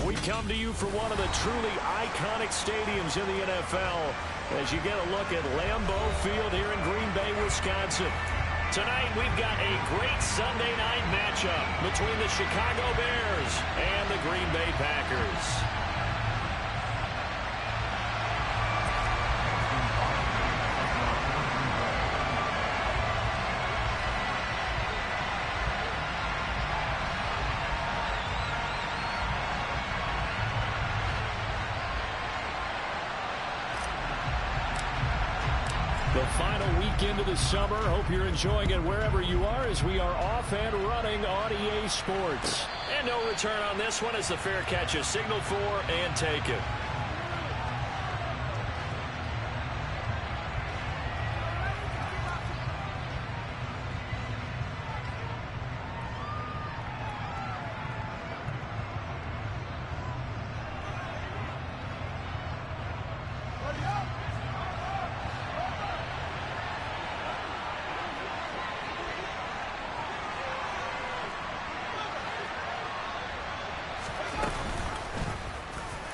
We come to you from one of the truly iconic stadiums in the NFL as you get a look at Lambeau Field here in Green Bay, Wisconsin. Tonight we've got a great Sunday night matchup between the Chicago Bears and the Green Bay Packers. The final weekend of the summer. Hope you're enjoying it wherever you are as we are off and running on EA Sports. And no return on this one as the fair catch is signaled for and taken.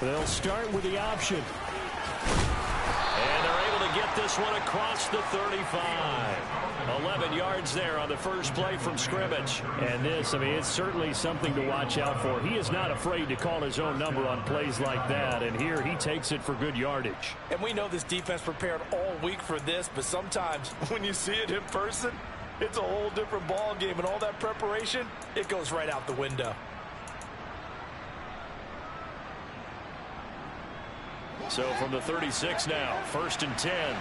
They'll start with the option. And they're able to get this one across the 35. 11 yards there on the first play from scrimmage. And this, I mean, it's certainly something to watch out for. He is not afraid to call his own number on plays like that. And here he takes it for good yardage. And we know this defense prepared all week for this, but sometimes when you see it in person, it's a whole different ball game. And all that preparation, it goes right out the window. So from the 36 now, 1st and 10.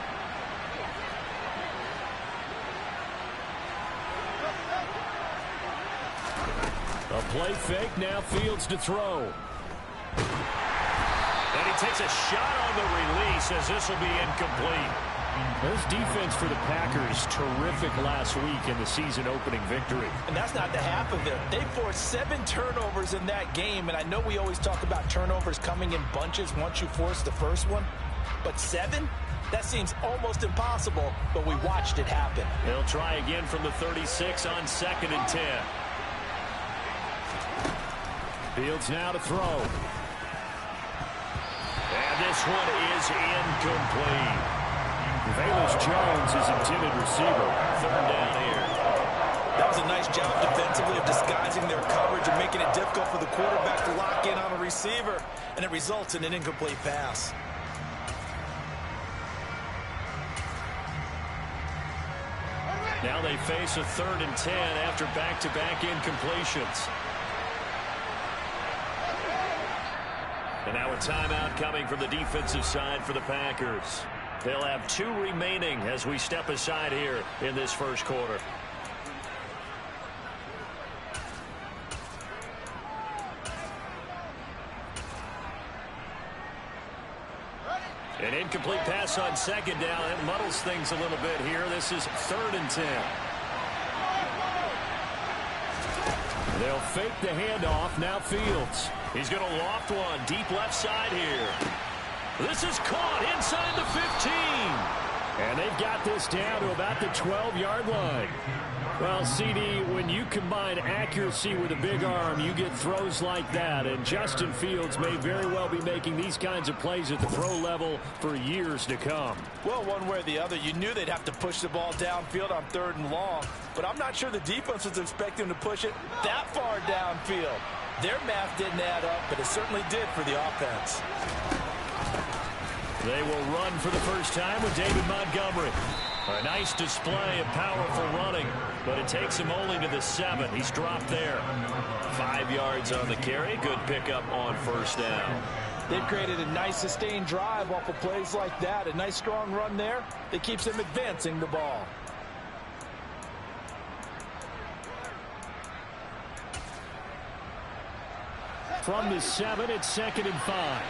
A play fake, now Fields to throw. And he takes a shot on the release as this will be incomplete. This defense for the Packers, terrific last week in the season-opening victory. And that's not the half of it. They forced 7 turnovers in that game, and I know we always talk about turnovers coming in bunches once you force the first one, but 7? That seems almost impossible, but we watched it happen. They'll try again from the 36 on 2nd and 10. Fields now to throw. And this one is incomplete. Velus Jones is intended receiver. 3rd down here. That was a nice job defensively of disguising their coverage and making it difficult for the quarterback to lock in on a receiver, and it results in an incomplete pass. Now they face a 3rd and 10 after back-to-back incompletions. And now a timeout coming from the defensive side for the Packers. They'll have 2 remaining as we step aside here in this first quarter. An incomplete pass on 2nd down. It muddles things a little bit here. This is 3rd and 10. They'll fake the handoff. Now Fields. He's going to loft one deep left side here. This is caught inside the 15. And they've got this down to about the 12-yard line. Well, CD, when you combine accuracy with a big arm, you get throws like that. And Justin Fields may very well be making these kinds of plays at the pro level for years to come. Well, one way or the other, you knew they'd have to push the ball downfield on 3rd and long. But I'm not sure the defense was expecting to push it that far downfield. Their math didn't add up, but it certainly did for the offense. They will run for the first time with David Montgomery. A nice display of powerful running, but it takes him only to the 7. He's dropped there. 5 yards on the carry. Good pickup on 1st down. They've created a nice sustained drive off of plays like that. A nice strong run there that keeps them advancing the ball. From the 7, it's 2nd and 5.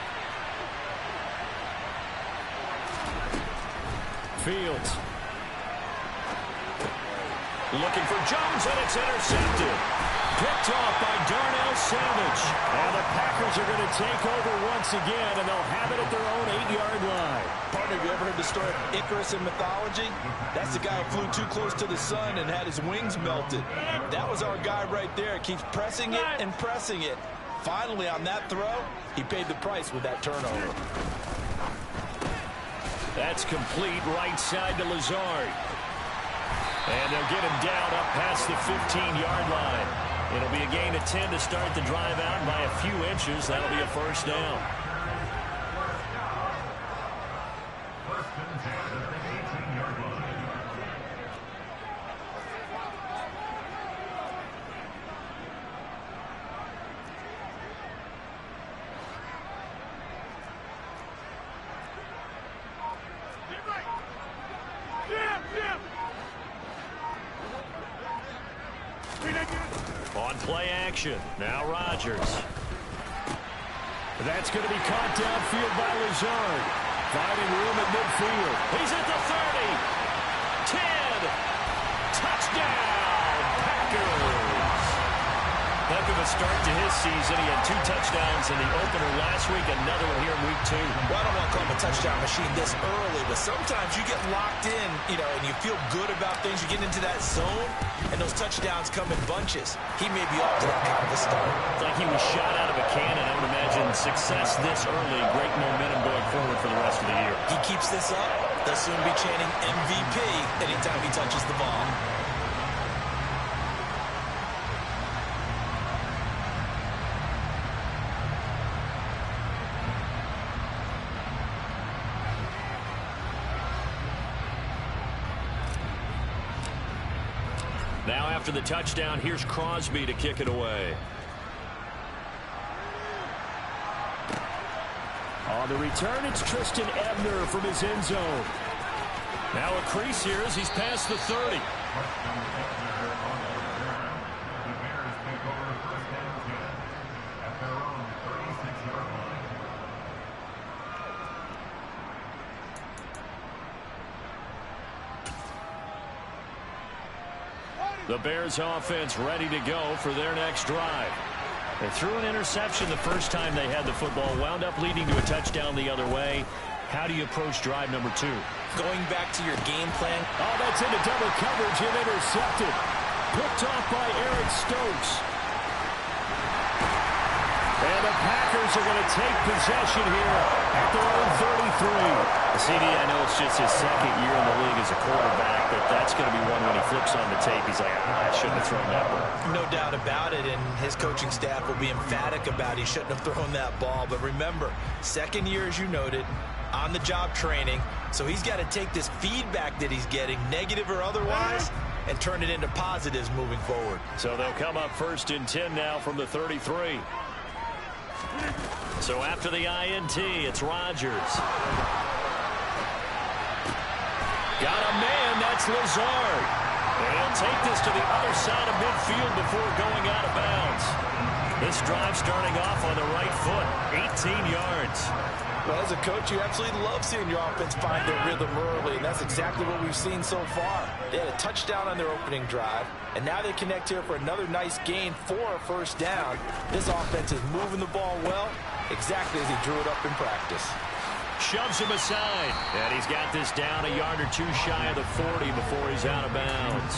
Fields. Looking for Jones, and it's intercepted. Picked off by Darnell Savage. And the Packers are going to take over once again, and they'll have it at their own 8-yard line. Partner, have you ever heard the story of Icarus in mythology? That's the guy who flew too close to the sun and had his wings melted. That was our guy right there. Keeps pressing it and pressing it. Finally, on that throw, he paid the price with that turnover. That's complete right side to Lazard. And they'll get him down up past the 15-yard line. It'll be a gain of 10 to start the drive out by a few inches. That'll be a first down. On play action, now Rodgers. That's going to be caught downfield by Lazard. Finding room at midfield. He's at the 30. 10. Touchdown, Packers. Heck of a start to his season. He had 2 touchdowns in the opener last week, another one here in week 2. Well, I don't want to call him a touchdown machine this early, but sometimes you get locked in, and you feel good about things. You get into that zone, and those touchdowns come in bunches. He may be off to that kind of a start. It's like he was shot out of a cannon. I would imagine success this early, great momentum going forward for the rest of the year. He keeps this up, they'll soon be chanting MVP anytime he touches the ball. Now after the touchdown, here's Crosby to kick it away. On the return, it's Tristan Ebner from his end zone. Now a crease here as he's past the 30. The Bears offense ready to go for their next drive. They threw an interception the first time they had the football, wound up leading to a touchdown the other way. How do you approach drive number 2? Going back to your game plan. Oh, that's into double coverage and intercepted. Picked off by Eric Stokes. And the Packers are going to take possession here at their own 33. CD, I know it's just his second year in the league as a quarterback, but that's going to be one when he flips on the tape. He's like, I shouldn't have thrown that one. No doubt about it, and his coaching staff will be emphatic about he shouldn't have thrown that ball. But remember, second year, as you noted, on-the-job training, so he's got to take this feedback that he's getting, negative or otherwise, and turn it into positives moving forward. So they'll come up 1st and 10 now from the 33. So after the INT, it's Rodgers. Got a man, that's Lazard. And he'll take this to the other side of midfield before going out of bounds. This drive starting off on the right foot, 18 yards. Well, as a coach, you absolutely love seeing your offense find their rhythm early, and that's exactly what we've seen so far. They had a touchdown on their opening drive, and now they connect here for another nice gain for a first down. This offense is moving the ball well, exactly as he drew it up in practice. Shoves him aside, and he's got this down a yard or 2 shy of the 40 before he's out of bounds.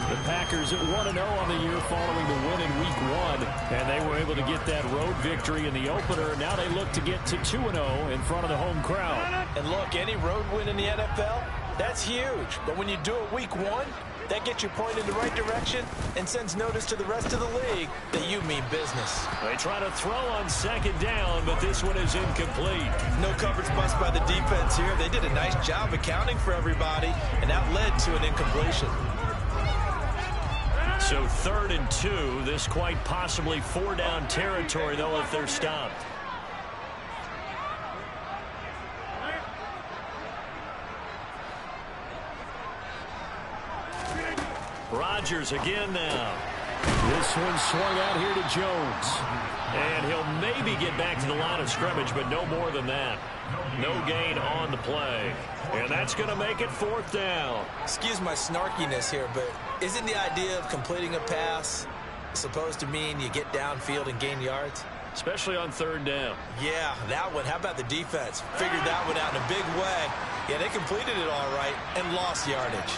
The Packers at 1-0 on the year following the win in Week 1, and they were able to get that road victory in the opener. Now they look to get to 2-0 in front of the home crowd. And look, any road win in the NFL, that's huge. But when you do it Week 1, that gets you pointed in the right direction and sends notice to the rest of the league that you mean business. They try to throw on 2nd down, but this one is incomplete. No coverage bust by the defense here. They did a nice job accounting for everybody, and that led to an incompletion. So 3rd and 2, this quite possibly 4-down territory, though, if they're stopped. Rodgers again now. This one swung out here to Jones. And he'll maybe get back to the line of scrimmage, but no more than that. No gain on the play. And that's going to make it 4th down. Excuse my snarkiness here, but isn't the idea of completing a pass supposed to mean you get downfield and gain yards? Especially on 3rd down. Yeah, that one. How about the defense? Figured that one out in a big way. Yeah, they completed it all right and lost yardage.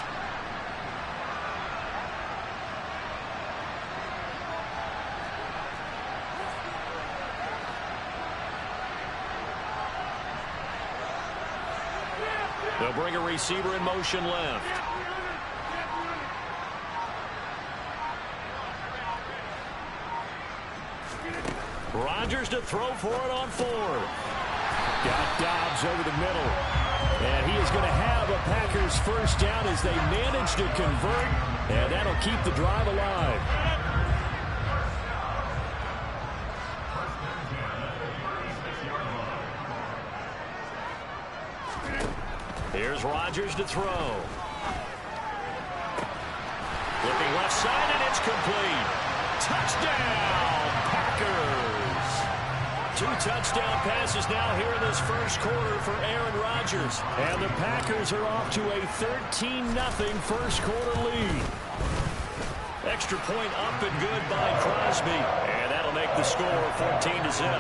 They'll bring a receiver in motion left. Rodgers to throw for it on 4. Got Dobbs over the middle. And he is going to have a Packers first down as they manage to convert. And that'll keep the drive alive. Here's Rodgers to throw. Looking left side, and it's complete. Touchdown, Packers. 2 touchdown passes now here in this first quarter for Aaron Rodgers. And the Packers are off to a 13-0 first quarter lead. Extra point up and good by Crosby. And that'll make the score 14-0.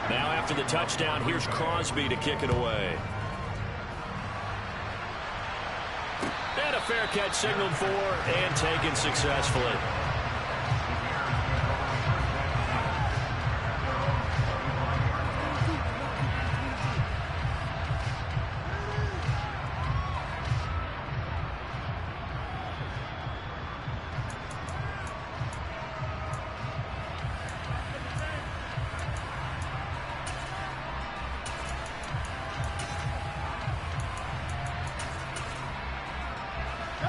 Now after the touchdown, here's Crosby to kick it away. And a fair catch signaled for and taken successfully.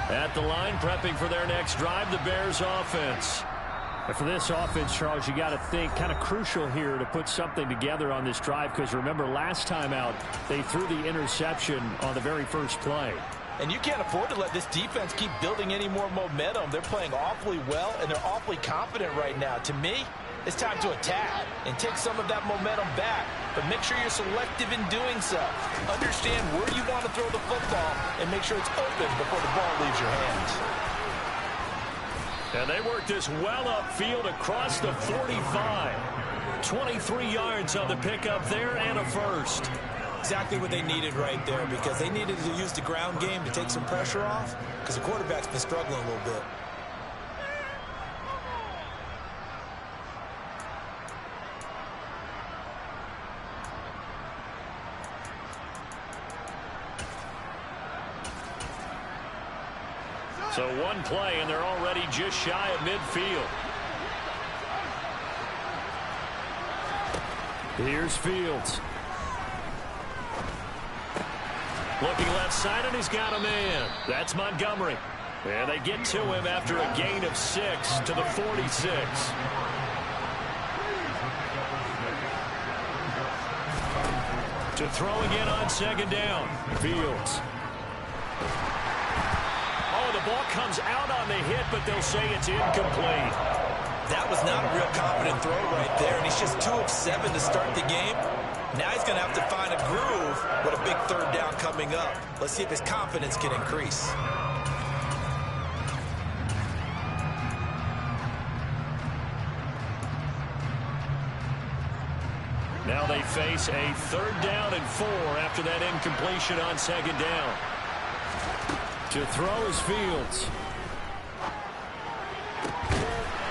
At the line, prepping for their next drive, the Bears offense. And for this offense, Charles, you got to think kind of crucial here to put something together on this drive, because remember last time out, they threw the interception on the very first play. And you can't afford to let this defense keep building any more momentum. They're playing awfully well, and they're awfully confident right now. To me, it's time to attack and take some of that momentum back. But make sure you're selective in doing so. Understand where you want to throw the football and make sure it's open before the ball leaves your hands. And they work this well upfield across the 45. 23 yards on the pickup there and a first. Exactly what they needed right there, because they needed to use the ground game to take some pressure off, because the quarterback's been struggling a little bit. So one play, and they're already just shy of midfield. Here's Fields. Looking left side, and he's got a man. That's Montgomery. And they get to him after a gain of 6 to the 46. To throw again on second down. Fields. Oh, the ball comes out on the hit, but they'll say it's incomplete. That was not a real confident throw right there, and he's just 2 of 7 to start the game. Now he's going to have to find a groove with a big third down coming up. Let's see if his confidence can increase. Now they face a 3rd down and 4 after that incompletion on second down. To throw is Fields.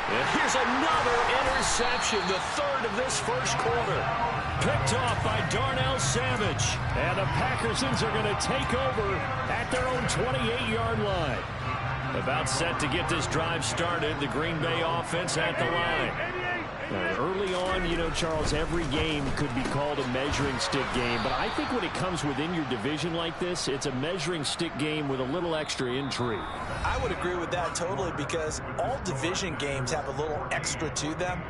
And here's another interception, the 3rd of this first quarter. Picked off by Darnell Savage. And the Packersons are going to take over at their own 28-yard line. About set to get this drive started, the Green Bay offense at the line. Early on, you know, Charles, every game could be called a measuring stick game. But I think when it comes within your division like this, it's a measuring stick game with a little extra intrigue. I would agree with that totally, because all division games have a little extra to them.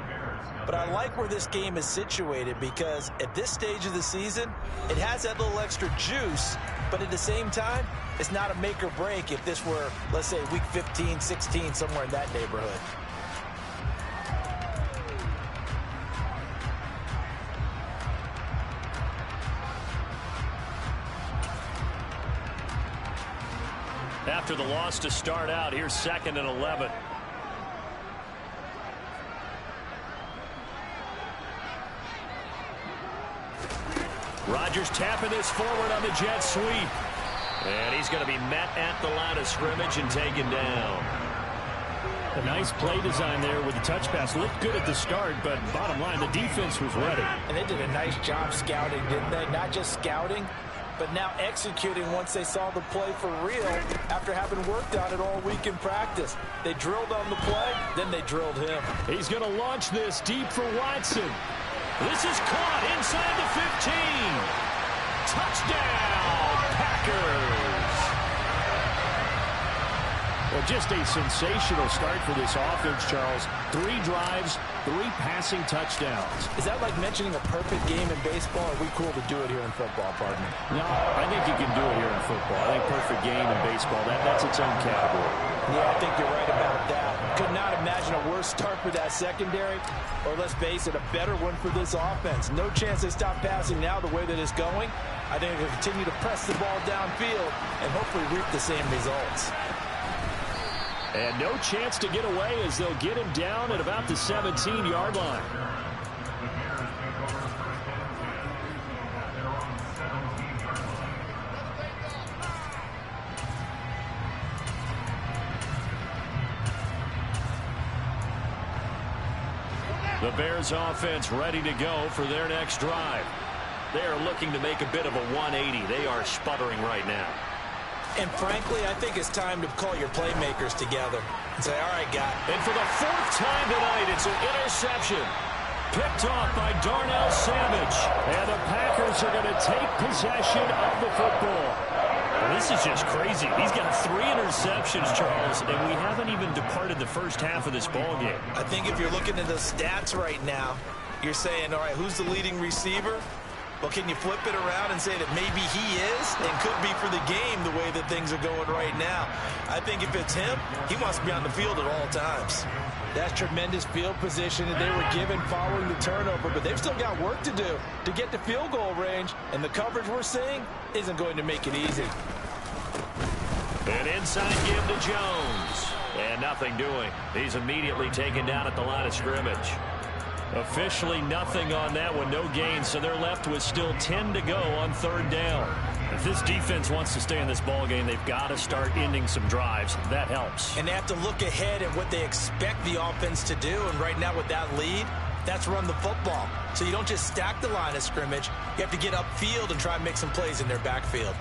But I like where this game is situated, because at this stage of the season, it has that little extra juice. But at the same time, it's not a make or break if this were, let's say, week 15, 16, somewhere in that neighborhood. After the loss to start out, here's 2nd and 11. Rodgers tapping this forward on the jet sweep. And he's going to be met at the line of scrimmage and taken down. A nice play design there with the touch pass. Looked good at the start, but bottom line, the defense was ready. And they did a nice job scouting, didn't they? Not just scouting, but now executing once they saw the play for real after having worked on it all week in practice. They drilled on the play, then they drilled him. He's going to launch this deep for Watson. This is caught inside the 15. Touchdown, Packers. Well, just a sensational start for this offense, Charles. 3 drives, 3 passing touchdowns. Is that like mentioning a perfect game in baseball? Or are we cool to do it here in football, partner? No, I think you can do it here in football. I think perfect game in baseball, that's its own category. Yeah, I think you're right about that. Could not imagine a worse start for that secondary, or let's face it, a better one for this offense. No chance they stop passing now the way that it's going. I think they'll continue to press the ball downfield and hopefully reap the same results. And no chance to get away as they'll get him down at about the 17-yard line. The Bears offense ready to go for their next drive. They're looking to make a bit of a 180. They are sputtering right now. And frankly, I think it's time to call your playmakers together and say, all right, guy. And for the 4th time tonight, it's an interception. Picked off by Darnell Savage. And the Packers are going to take possession of the football. Well, this is just crazy. He's got 3 interceptions, Charles, and we haven't even departed the first half of this ball game. I think if you're looking at the stats right now, you're saying, all right, who's the leading receiver? Well, can you flip it around and say that maybe he is and could be for the game the way that things are going right now? I think if it's him, he wants to be on the field at all times. That's tremendous field position that they were given following the turnover, but they've still got work to do to get to field goal range, and the coverage we're seeing isn't going to make it easy. An inside give to Jones. And nothing doing. He's immediately taken down at the line of scrimmage. Officially nothing on that one, no gain, so they're left with still 10 to go on 3rd down. If this defense wants to stay in this ball game, they've got to start ending some drives. That helps. And they have to look ahead at what they expect the offense to do, and right now with that lead, that's run the football. So you don't just stack the line of scrimmage, you have to get upfield and try and make some plays in their backfield.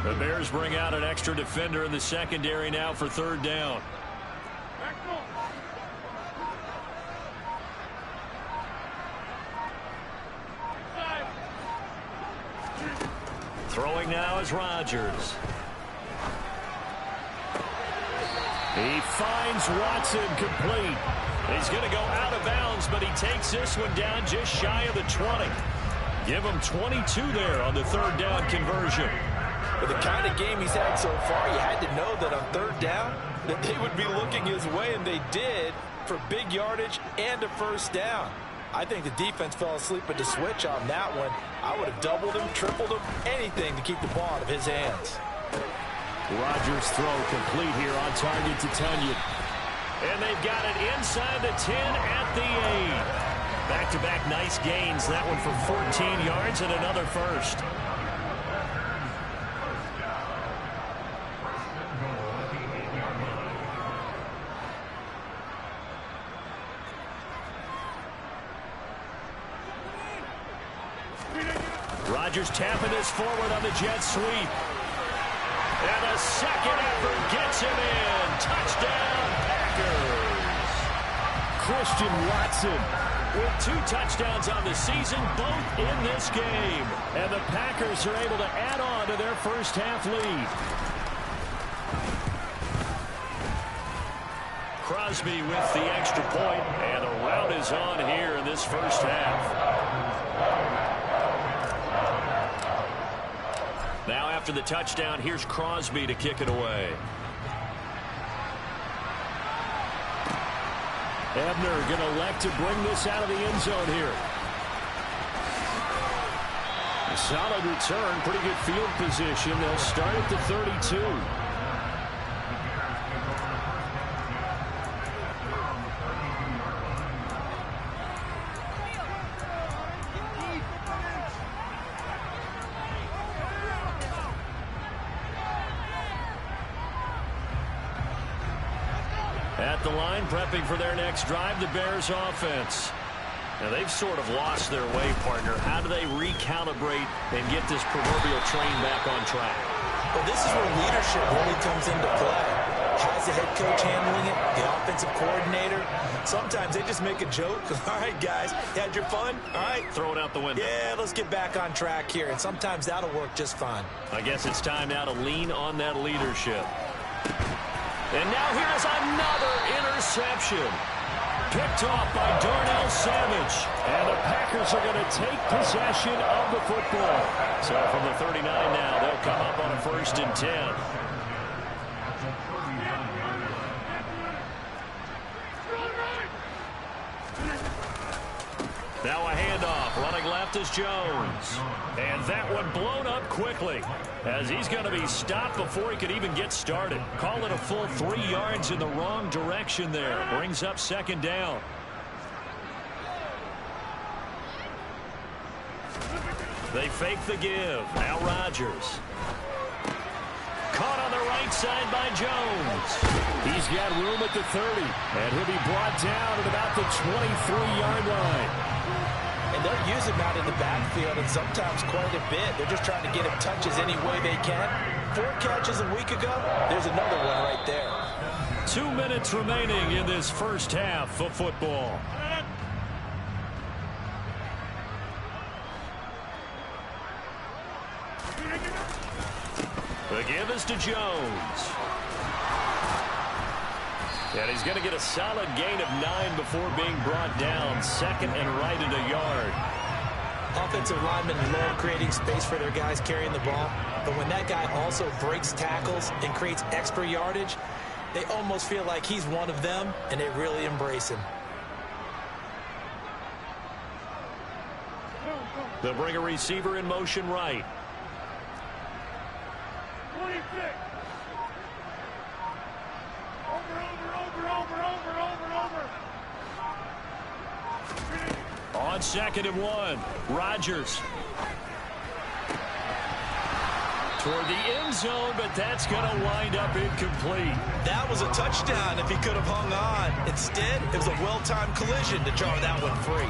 The Bears bring out an extra defender in the secondary now for 3rd down. Throwing now is Rodgers. He finds Watson complete. He's going to go out of bounds, but he takes this one down just shy of the 20. Give him 22 there on the 3rd down conversion. With the kind of game he's had so far, you had to know that on 3rd down that they would be looking his way, and they did, for big yardage and a 1st down. I think the defense fell asleep at the switch on that one. I would have doubled him, tripled him, anything to keep the ball out of his hands. Rodgers' throw complete here on target to Tunyon. And they've got it inside the 10 at the 8. Back-to-back nice gains. That one for 14 yards and another 1st. Rodgers tapping this forward on the jet sweep. And a second effort gets him in. Touchdown, Packers. Christian Watson with 2 touchdowns on the season, both in this game. And the Packers are able to add on to their first half lead. Crosby with the extra point, and the rout is on here in this first half. Now after the touchdown, here's Crosby to kick it away. Ebner going to elect to bring this out of the end zone here. A solid return, pretty good field position. They'll start at the 32. At the line, prepping for their next drive, the Bears offense. Now, they've sort of lost their way, partner. How do they recalibrate and get this proverbial train back on track? Well, this is where leadership really comes into play. How's the head coach handling it? The offensive coordinator? Sometimes they just make a joke. All right, guys, you had your fun? All right. Throw it out the window. Yeah, let's get back on track here. And sometimes that'll work just fine. I guess it's time now to lean on that leadership. And now here's another interception. Picked off by Darnell Savage. And the Packers are going to take possession of the football. So from the 39 now, they'll come up on a 1st and 10. Now a handoff. Running left is Jones. And that one blown up quickly as he's going to be stopped before he could even get started. Call it a full 3 yards in the wrong direction there. Brings up 2nd down. They fake the give. Now Rodgers. Caught on the right side by Jones. He's got room at the 30. And he'll be brought down at about the 23-yard line. And they'll use him out in the backfield, and sometimes quite a bit. They're just trying to get him touches any way they can. 4 catches a week ago. There's another one right there. 2 minutes remaining in this first half of football. The give is to Jones. And he's going to get a solid gain of 9 before being brought down. 2nd and right at a yard. Offensive linemen love creating space for their guys carrying the ball. But when that guy also breaks tackles and creates extra yardage, they almost feel like he's one of them, and they really embrace him. They'll bring a receiver in motion right. 26. On 2nd and 1, Rodgers. Toward the end zone, but that's going to wind up incomplete. That was a touchdown if he could have hung on. Instead, it was a well-timed collision to jar that one free.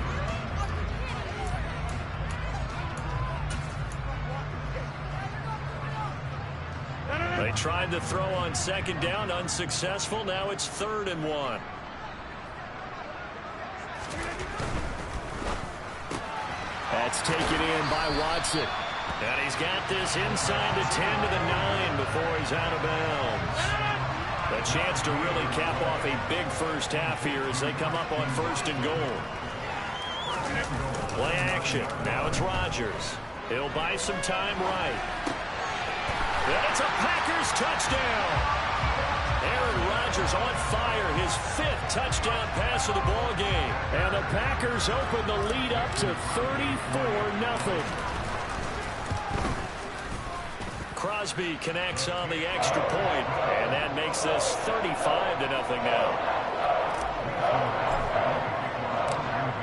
They tried to throw on 2nd down, unsuccessful. Now it's 3rd and 1. That's taken in by Watson. And he's got this inside the 10 to the 9 before he's out of bounds. A chance to really cap off a big first half here as they come up on 1st and goal. Play action. Now it's Rodgers. He'll buy some time right. And it's a Packers touchdown. Aaron Rodgers on fire, his 5th touchdown pass of the ball game. And the Packers open the lead up to 34-0. Crosby connects on the extra point, and that makes this 35-0 now.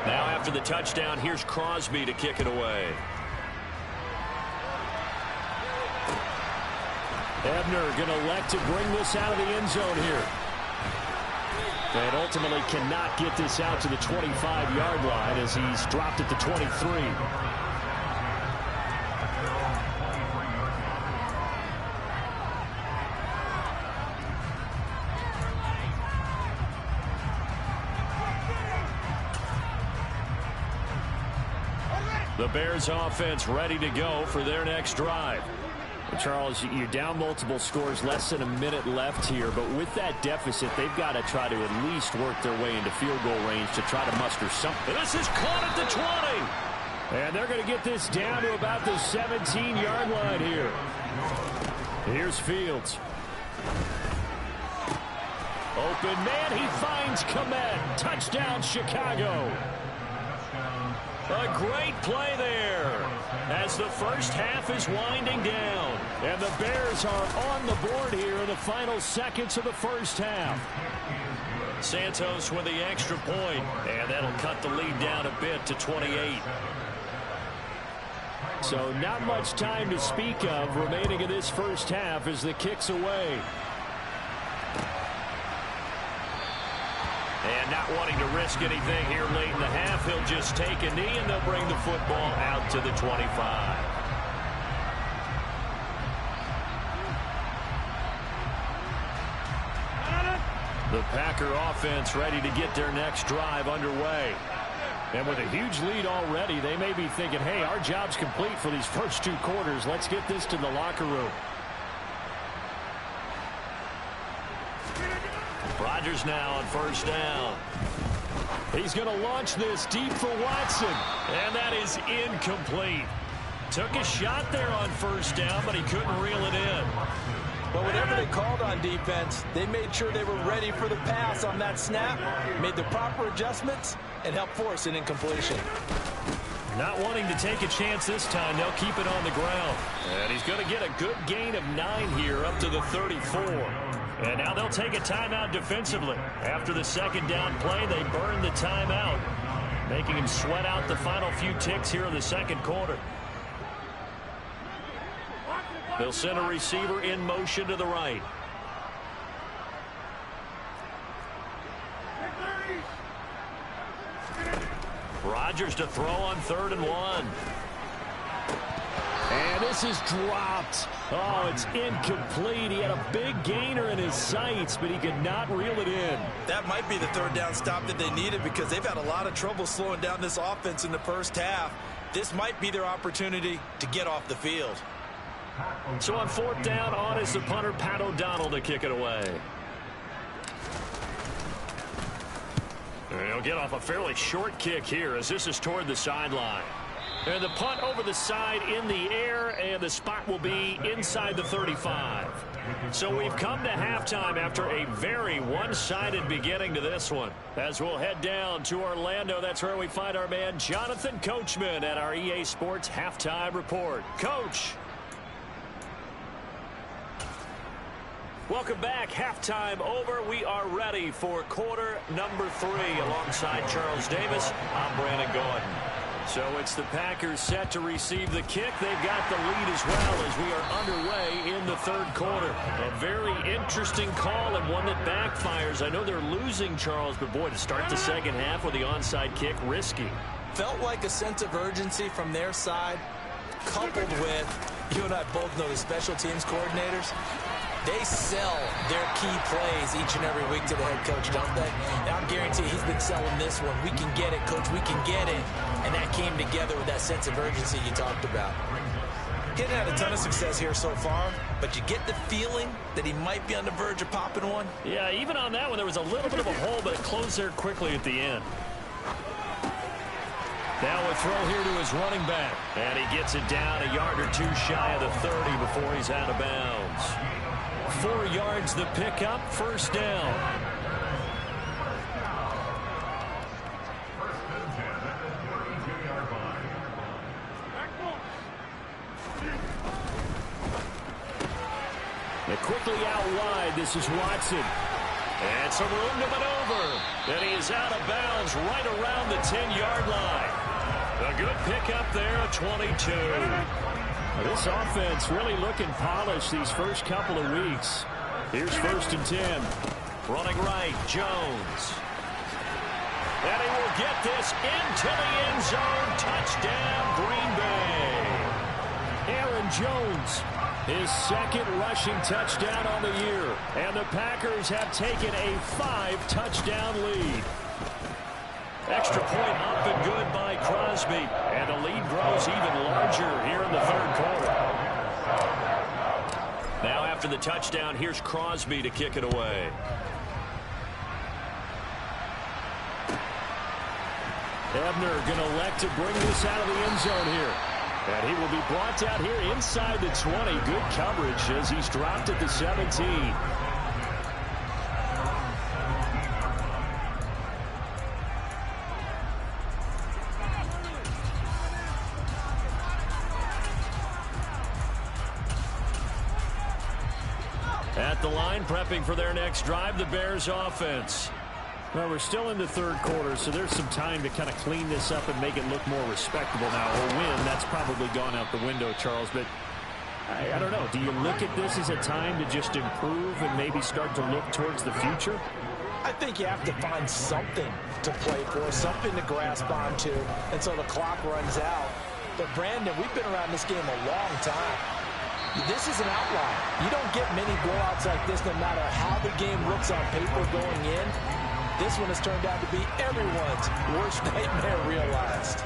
Now after the touchdown, here's Crosby to kick it away. Ebner going to elect to bring this out of the end zone here. And ultimately cannot get this out to the 25-yard line as he's dropped at the 23. The Bears offense ready to go for their next drive. Charles, you're down multiple scores, less than a minute left here, but with that deficit, they've got to try to at least work their way into field goal range to try to muster something. This is caught at the 20. And they're going to get this down to about the 17-yard line here. Here's Fields. Open man, he finds Kmet. Touchdown, Chicago. A great play there as the first half is winding down. And the Bears are on the board here in the final seconds of the first half. Santos with the extra point, and that'll cut the lead down a bit to 28. So not much time to speak of remaining in this first half as the kick's away. And not wanting to risk anything here late in the half, he'll just take a knee, and they'll bring the football out to the 25. The Packer offense ready to get their next drive underway. And with a huge lead already, they may be thinking, hey, our job's complete for these first 2 quarters. Let's get this to the locker room. Rodgers now on first down. He's going to launch this deep for Watson. And that is incomplete. Took a shot there on first down, but he couldn't reel it in. But whatever they called on defense, they made sure they were ready for the pass on that snap, made the proper adjustments, and helped force an incompletion. Not wanting to take a chance this time, they'll keep it on the ground. And he's going to get a good gain of 9 here up to the 34. And now they'll take a timeout defensively. After the second down play, they burn the timeout, making him sweat out the final few ticks here in the second quarter. They'll send a receiver in motion to the right. Rodgers to throw on 3rd and 1. And this is dropped. Oh, it's incomplete. He had a big gainer in his sights, but he could not reel it in. That might be the 3rd down stop that they needed because they've had a lot of trouble slowing down this offense in the first half. This might be their opportunity to get off the field. So on 4th down, on is the punter, Pat O'Donnell, to kick it away. And he'll get off a fairly short kick here as this is toward the sideline. And the punt over the side in the air, and the spot will be inside the 35. So we've come to halftime after a very one-sided beginning to this one. As we'll head down to Orlando, that's where we find our man Jonathan Coachman at our EA Sports Halftime Report. Coach. Welcome back. Halftime over. We are ready for quarter number 3. Alongside Charles Davis, I'm Brandon Gordon. So it's the Packers set to receive the kick. They've got the lead as well as we are underway in the 3rd quarter. A very interesting call and one that backfires. I know they're losing, Charles, but boy, to start the second half with the onside kick, risky. Felt like a sense of urgency from their side, coupled with, you and I both know the special teams coordinators. They sell their key plays each and every week to the head coach, don't they? And I'm guaranteeing he's been selling this one. We can get it, coach. We can get it. And that came together with that sense of urgency you talked about. Getting had a ton of success here so far, but you get the feeling that he might be on the verge of popping one. Yeah, even on that one, there was a little bit of a hole, but it closed there quickly at the end. Now a throw here to his running back. And he gets it down a yard or 2 shy of the 30 before he's out of bounds. 4 yards the pickup, first down. And quickly out wide, this is Watson. And some room to maneuver. And he is out of bounds right around the 10-yard line. A good pickup there, a 22. This offense really looking polished these first couple of weeks. Here's 1st and 10. Running right, Jones. And he will get this into the end zone. Touchdown, Green Bay. Aaron Jones, his 2nd rushing touchdown on the year. And the Packers have taken a 5-touchdown lead. Extra point up and good by Crosby. And the lead grows even larger here in the 3rd quarter. Now after the touchdown, here's Crosby to kick it away. Ebner going to elect to bring this out of the end zone here. And he will be brought out here inside the 20. Good coverage as he's dropped at the 17. At the line, prepping for their next drive, the Bears offense. Well, we're still in the 3rd quarter, so there's some time to kind of clean this up and make it look more respectable now. A win, that's probably gone out the window, Charles, but I don't know. Do you look at this as a time to just improve and maybe start to look towards the future? I think you have to find something to play for, something to grasp onto until the clock runs out. But, Brandon, we've been around this game a long time. This is an outlier. You don't get many blowouts like this no matter how the game looks on paper going in. This one has turned out to be everyone's worst nightmare realized.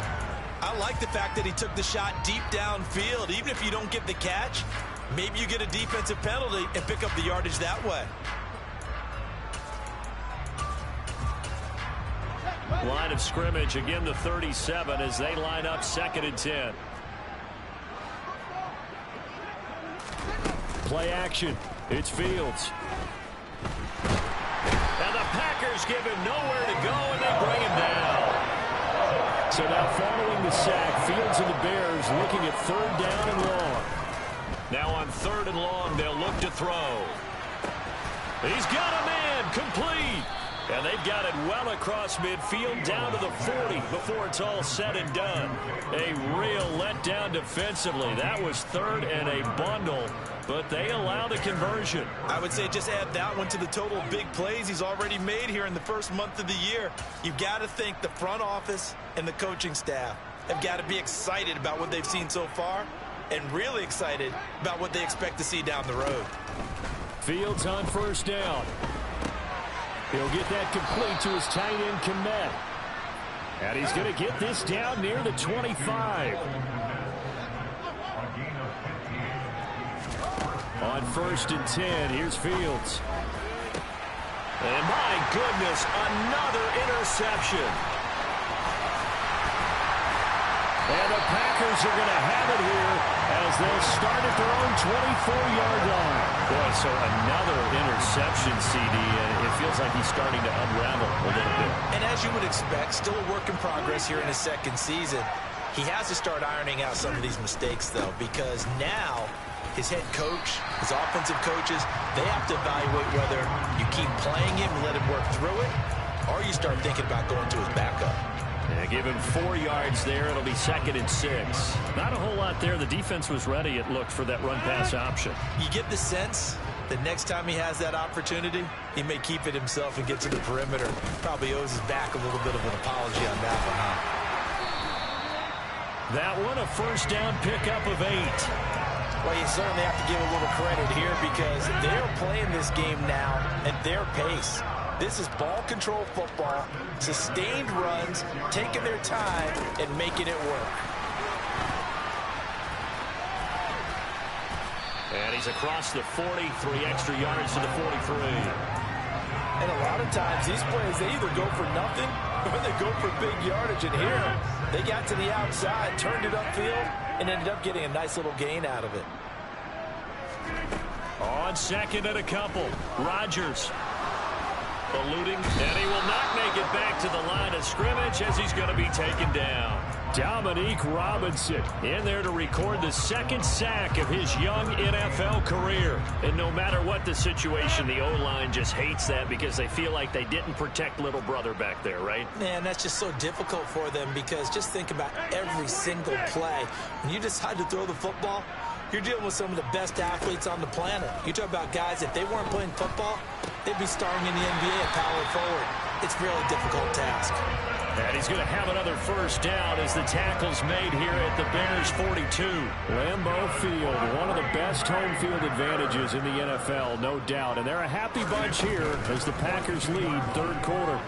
I like the fact that he took the shot deep downfield. Even if you don't get the catch, maybe you get a defensive penalty and pick up the yardage that way. Line of scrimmage, again the 37 as they line up 2nd and 10. Play action. It's Fields. And the Packers give him nowhere to go, and they bring him down. So now following the sack, Fields and the Bears looking at 3rd down and long. Now on 3rd and long, they'll look to throw. He's got a man, complete. And they've got it well across midfield down to the 40 before it's all said and done. A real letdown defensively. That was 3rd and a bundle, but they allow the conversion. I would say just add that one to the total of big plays he's already made here in the first month of the year. You've got to think the front office and the coaching staff have got to be excited about what they've seen so far and really excited about what they expect to see down the road. Fields on 1st down. He'll get that complete to his tight end, Kmet. And he's going to get this down near the 25. On 1st and 10, here's Fields. And my goodness, another interception. And the Packers are going to have it here as they'll start at their own 24-yard line. Boy, so another interception, CD, and it feels like he's starting to unravel a little bit. And as you would expect, still a work in progress here in his 2nd season. He has to start ironing out some of these mistakes, though, because now his head coach, his offensive coaches, they have to evaluate whether you keep playing him and let him work through it, or you start thinking about going to his backup. Yeah, give him 4 yards there. It'll be 2nd and 6. Not a whole lot there. The defense was ready, it looked, for that run-pass option. You get the sense that next time he has that opportunity, he may keep it himself and get to the perimeter. Probably owes his back a little bit of an apology on that one, huh? That one, a 1st down pickup of 8. Well, you certainly have to give a little credit here because they're playing this game now at their pace. This is ball control football, sustained runs, taking their time and making it work. And he's across the 40, 3 extra yards to the 43. And a lot of times these plays, they either go for nothing or they go for big yardage. And here, they got to the outside, turned it upfield, and ended up getting a nice little gain out of it. On 2nd and a couple, Rodgers eluding, and he will not make it back to the line of scrimmage as he's going to be taken down. Dominique Robinson in there to record the 2nd sack of his young NFL career. And no matter what the situation, the O-line just hates that because they feel like they didn't protect little brother back there, right? Man, that's just so difficult for them because just think about every single play. When you decide to throw the football, you're dealing with some of the best athletes on the planet. You talk about guys, if they weren't playing football, they'd be starring in the NBA at power forward. It's a really difficult task. And he's going to have another 1st down as the tackle's made here at the Bears 42. Lambeau Field, one of the best home field advantages in the NFL, no doubt. And they're a happy bunch here as the Packers lead 3rd quarter.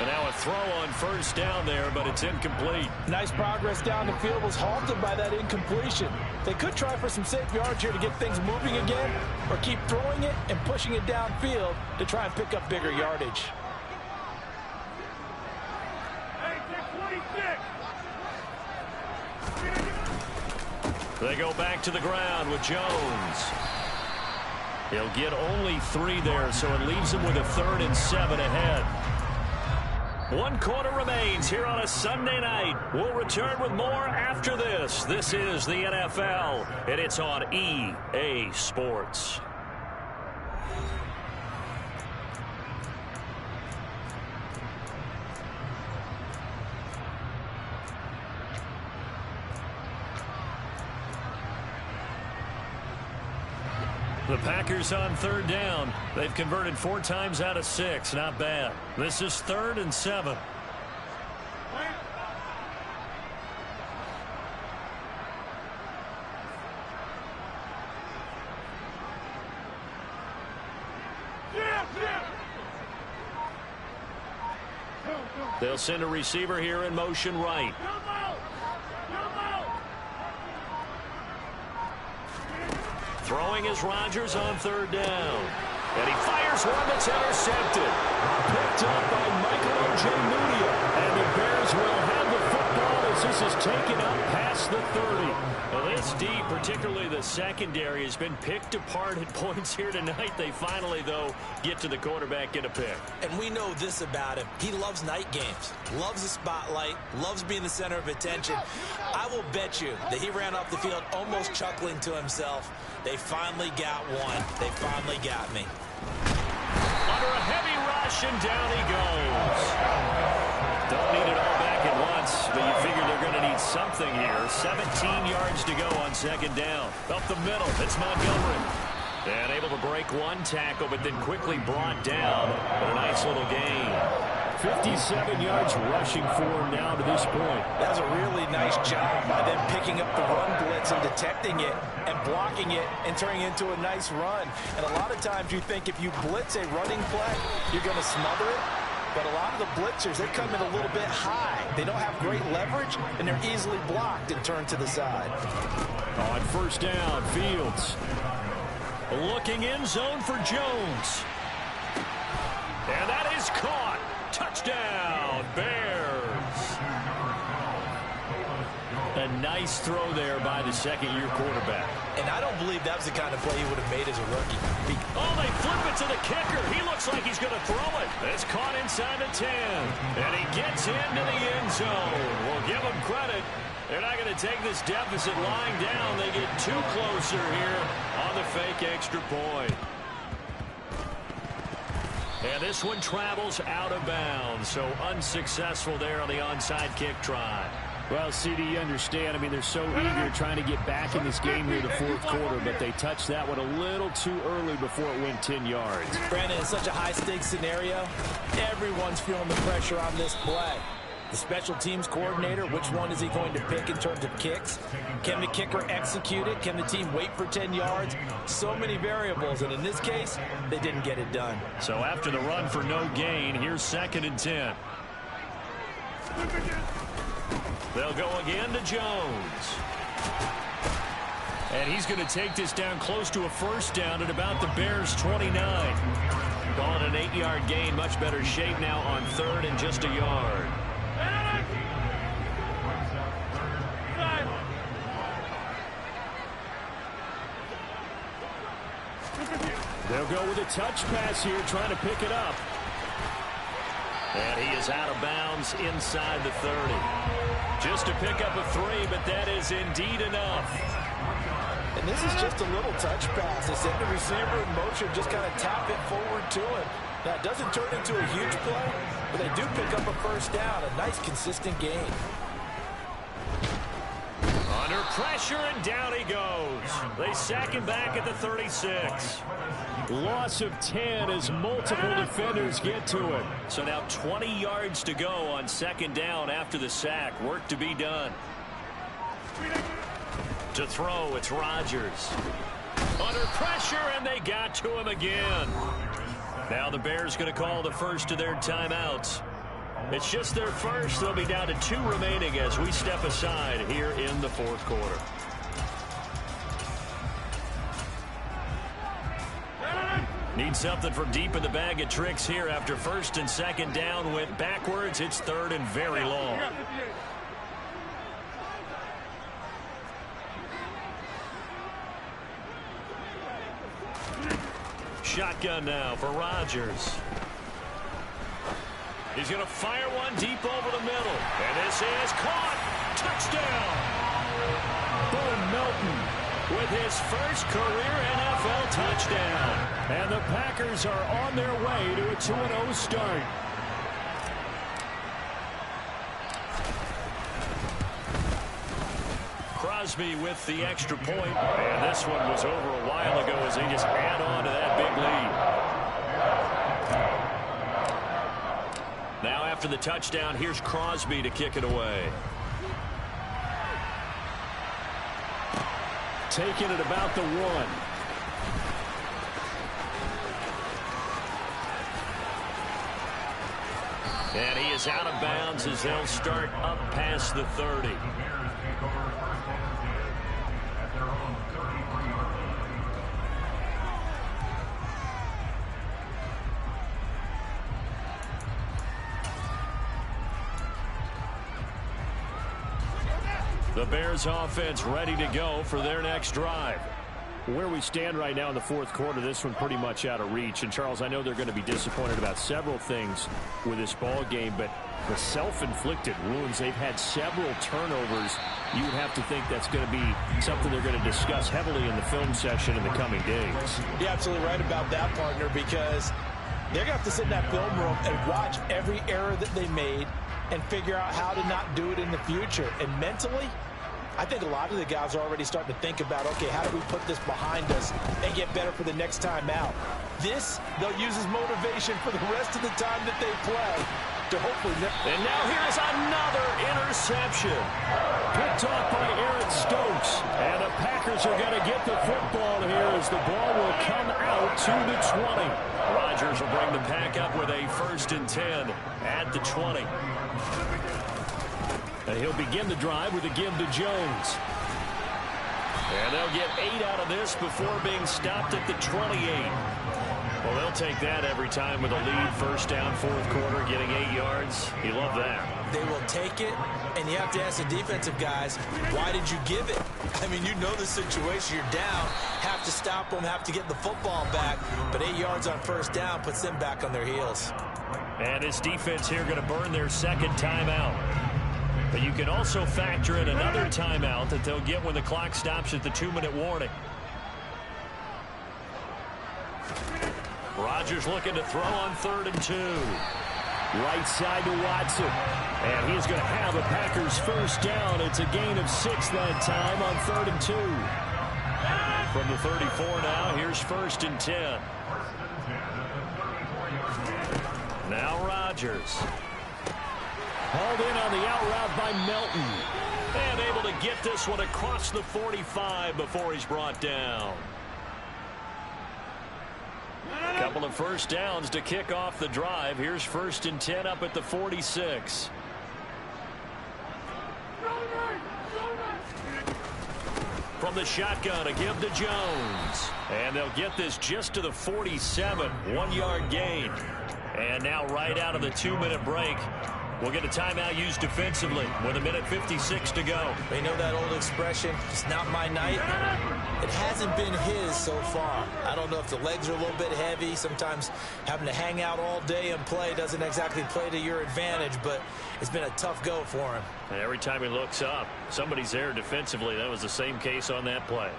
And now a throw on 1st down there, but it's incomplete. Nice progress down the field was halted by that incompletion. They could try for some safe yards here to get things moving again, or keep throwing it and pushing it downfield to try and pick up bigger yardage. They go back to the ground with Jones. He'll get only 3 there, so it leaves him with a 3rd and 7 ahead. 1 quarter remains here on a Sunday night. We'll return with more after this. This is the NFL, and it's on EA Sports. The Packers on third down. They've converted 4 times out of 6. Not bad. This is 3rd and 7. They'll send a receiver here in motion right. Throwing is Rodgers on third down. And he fires one that's intercepted. Picked up by Michael Ojemudia. And the Bears will have the football as this is taken up past the 30. Well, this D, particularly the secondary, has been picked apart at points here tonight. They finally, though, get to the quarterback, get a pick. And we know this about him. He loves night games, loves the spotlight, loves being the center of attention. I will bet you that he ran off the field almost chuckling to himself. They finally got one. They finally got me. Under a heavy rush, and down he goes. Don't need it all back at once, but you figure they're going to need something here. 17 yards to go on second down. Up the middle, it's Montgomery. And able to break one tackle, but then quickly brought down. But a nice little gain. 57 yards rushing for him now to this point. That was a really nice job by them picking up the run blitz and detecting it and blocking it and turning it into a nice run. And a lot of times you think if you blitz a running play, you're going to smother it. But a lot of the blitzers, they come in a little bit high. They don't have great leverage, and they're easily blocked and turned to the side. On first down, Fields. Looking in zone for Jones. And that is caught. Touchdown, Bears. A nice throw there by the second-year quarterback. And I don't believe that was the kind of play he would have made as a rookie. Oh, they flip it to the kicker. He looks like he's going to throw it. It's caught inside the 10. And he gets into the end zone. We'll give him credit. They're not going to take this deficit lying down. They get too closer here on the fake extra point. And this one travels out of bounds, so unsuccessful there on the onside kick try. Well, CD, you understand. I mean, they're so eager trying to get back in this game here the fourth quarter, but they touched that one a little too early before it went 10 yards. Brandon, in such a high-stakes scenario, everyone's feeling the pressure on this play. The special teams coordinator, which one is he going to pick in terms of kicks? Can the kicker execute it? Can the team wait for 10 yards? So many variables, and in this case, they didn't get it done. So after the run for no gain, here's 2nd and 10. They'll go again to Jones. And he's going to take this down close to a first down at about the Bears' 29. Calling an 8-yard gain, much better shape now on 3rd and just a yard. They'll go with a touch pass here, trying to pick it up. And he is out of bounds inside the 30. Just to pick up a 3, but that is indeed enough. And this is just a little touch pass. They send the receiver in motion, just kind of tap it forward to him. Now, it doesn't turn into a huge play, but they do pick up a first down. A nice, consistent gain. Under pressure, and down he goes. They sack him back at the 36. Loss of 10 as multiple defenders get to it. So now 20 yards to go on 2nd down after the sack. Work to be done. To throw, it's Rodgers. Under pressure, and they got to him again. Now the Bears going to call the first of their timeouts. It's just their first. They'll be down to 2 remaining as we step aside here in the 4th quarter. Need something from deep in the bag of tricks here after 1st and 2nd down went backwards. It's 3rd and very long. Shotgun now for Rodgers. He's going to fire one deep over the middle. And this is caught. Touchdown. Bo Melton with his first career NFL touchdown. And the Packers are on their way to a 2-0 start. Crosby with the extra point. And this one was over a while ago as they just add on to that big lead. Now after the touchdown, here's Crosby to kick it away. Taking it about the 1. And he is out of bounds as they'll start up past the 30. The Bears offense ready to go for their next drive. Where we stand right now in the fourth quarter, this one pretty much out of reach. And, Charles, I know they're going to be disappointed about several things with this ball game, but the self-inflicted wounds, they've had several turnovers. You would have to think that's going to be something they're going to discuss heavily in the film session in the coming days. You're absolutely right about that, partner, because they're going to have to sit in that film room and watch every error that they made and figure out how to not do it in the future. And mentally, I think a lot of the guys are already starting to think about, okay, how do we put this behind us and get better for the next time out? This, they'll use as motivation for the rest of the time that they play to hopefully... And now here's another interception. Picked off by Aaron Stokes. And the Packers are going to get the football here as the ball will come out to the 20. Rodgers will bring the Pack up with a 1st and 10 at the 20. And he'll begin the drive with a give to Jones. And they'll get 8 out of this before being stopped at the 28. Well, they'll take that every time with a lead. 1st down, 4th quarter, getting 8 yards. You love that. They will take it, and you have to ask the defensive guys, why did you give it? I mean, you know the situation. You're down, have to stop them, have to get the football back. But 8 yards on 1st down puts them back on their heels. And this defense here going to burn their 2nd timeout. But you can also factor in another timeout that they'll get when the clock stops at the 2-minute warning. Rodgers looking to throw on 3rd and 2. Right side to Watson. And he's going to have a Packers 1st down. It's a gain of 6 that time on 3rd and 2. From the 34 now, here's 1st and 10. Now Rodgers. Hauled in on the out route by Melton. And able to get this one across the 45 before he's brought down. A couple of 1st downs to kick off the drive. Here's 1st and 10 up at the 46. From the shotgun, a give to Jones. And they'll get this just to the 47. 1-yard gain. And now right out of the 2-minute break, we'll get a timeout used defensively with 1:56 to go. They know that old expression, it's not my night. It hasn't been his so far. I don't know if the legs are a little bit heavy. Sometimes having to hang out all day and play doesn't exactly play to your advantage, but it's been a tough go for him. And every time he looks up, somebody's there defensively. That was the same case on that play.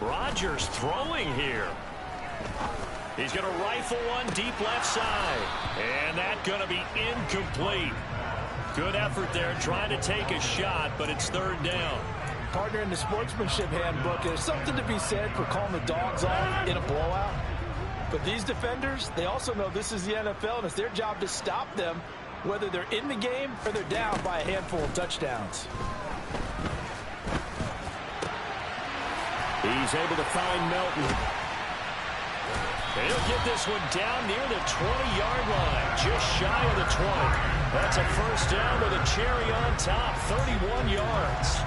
Rodgers throwing here. He's going to rifle one deep left side. And that's going to be incomplete. Good effort there trying to take a shot, but it's 3rd down. Partner, in the sportsmanship handbook, there's something to be said for calling the dogs off in a blowout. But these defenders, they also know this is the NFL, and it's their job to stop them, whether they're in the game or they're down by a handful of touchdowns. He's able to find Melton. And he'll get this one down near the 20-yard line, just shy of the 20. That's a 1st down with a cherry on top, 31 yards.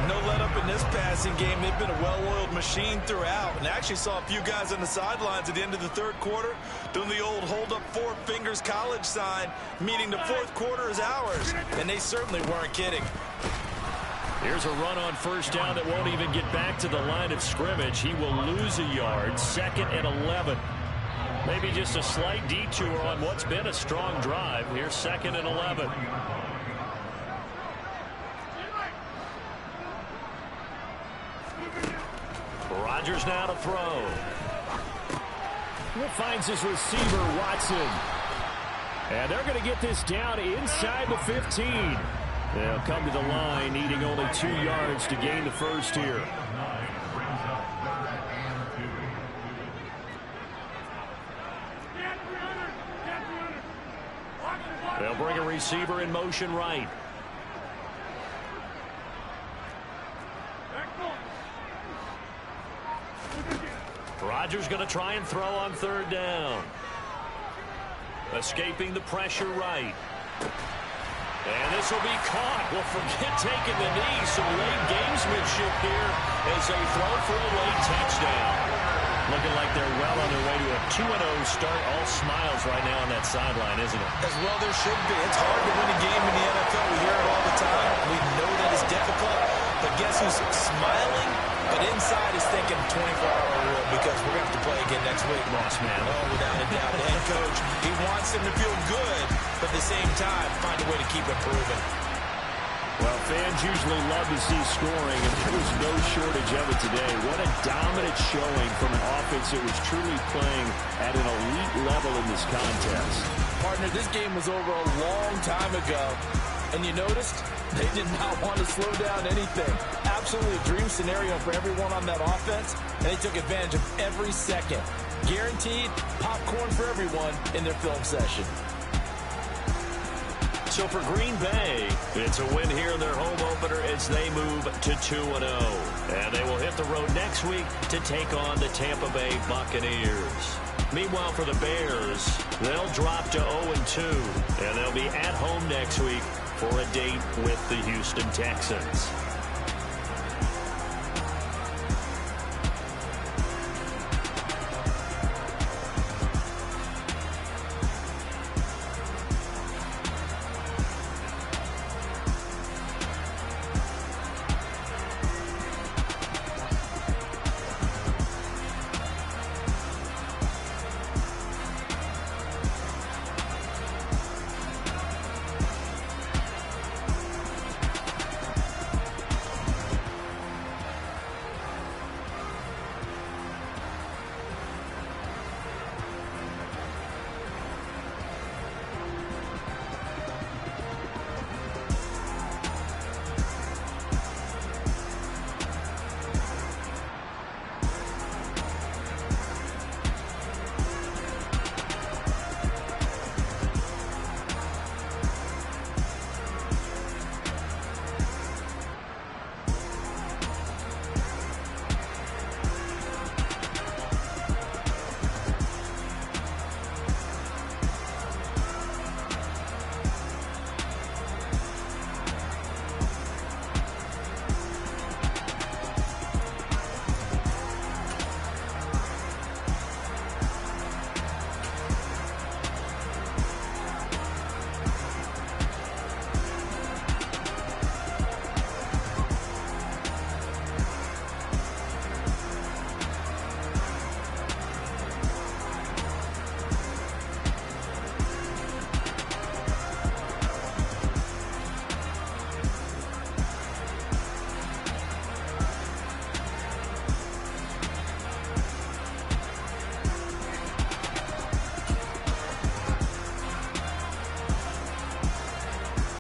No let up in this passing game. They've been a well-oiled machine throughout. And actually saw a few guys on the sidelines at the end of the 3rd quarter doing the old hold up 4 fingers college sign, meaning the 4th quarter is ours. And they certainly weren't kidding. Here's a run on 1st down that won't even get back to the line of scrimmage. He will lose a yard. 2nd and 11. Maybe just a slight detour on what's been a strong drive. Here's 2nd and 11. Rodgers now to throw. It finds his receiver, Watson. And they're going to get this down inside the 15. They'll come to the line, needing only 2 yards to gain the first here. They'll bring a receiver in motion right. Rodgers going to try and throw on third down. Escaping the pressure right. And this will be caught. Well, forget taking the knee. Some late gamesmanship here as they throw for a late touchdown. Looking like they're well on their way to a 2-0 start. All smiles right now on that sideline, isn't it? As well there should be. It's hard to win a game in the NFL. We hear it all the time. We know that it's difficult. But guess who's smiling? But inside is thinking 24-hour rule because we're going to have to play again next week. Lost man. Oh, without a doubt. The head coach, he wants them to feel good, but at the same time, find a way to keep improving. Well, fans usually love to see scoring, and there was no shortage of it today. What a dominant showing from an offense that was truly playing at an elite level in this contest. Partner, this game was over a long time ago. And you noticed they did not want to slow down anything. Absolutely a dream scenario for everyone on that offense, and they took advantage of every second. Guaranteed popcorn for everyone in their film session. So for Green Bay, it's a win here in their home opener as they move to 2-0. And they will hit the road next week to take on the Tampa Bay Buccaneers. Meanwhile, for the Bears, they'll drop to 0-2, and they'll be at home next week for a date with the Houston Texans.